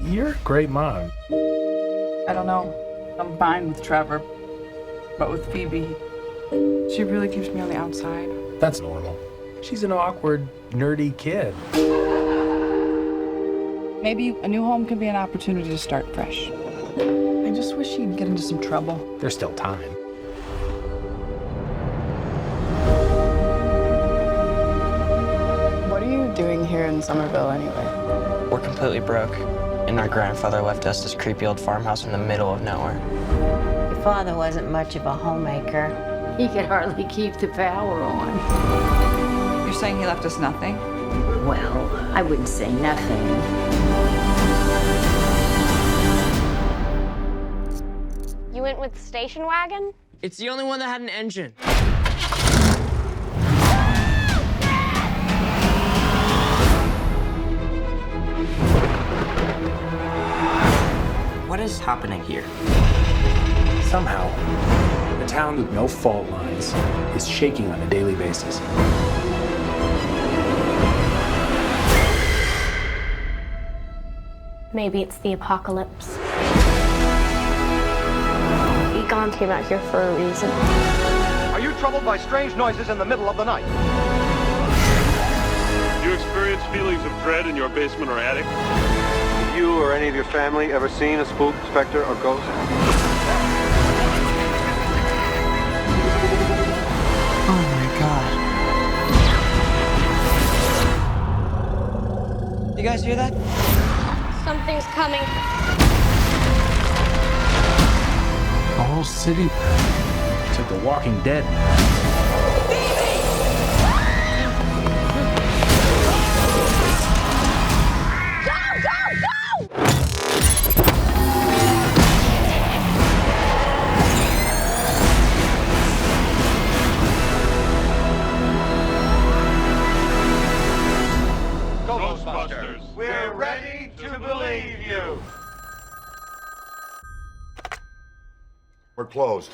You're a great mom. I don't know. I'm fine with Trevor, but with Phoebe, she really keeps me on the outside. That's normal. She's an awkward, nerdy kid. Maybe a new home could be an opportunity to start fresh. I just wish she'd get into some trouble. There's still time. What are you doing here in Somerville anyway? We're completely broke, and our grandfather left us this creepy old farmhouse in the middle of nowhere. Your father wasn't much of a homemaker. He could hardly keep the power on. You're saying he left us nothing? Well, I wouldn't say nothing. You went with the station wagon? It's the only one that had an engine. What is happening here? Somehow, a town with no fault lines is shaking on a daily basis. Maybe it's the apocalypse. Egon came out here for a reason. Are you troubled by strange noises in the middle of the night? Do you experience feelings of dread in your basement or attic? Have you or any of your family ever seen a spook, specter, or ghost? Oh my god. You guys hear that? Something's coming. The whole city. It's like The Walking Dead. Ghostbusters. We're ready to believe you. We're closed.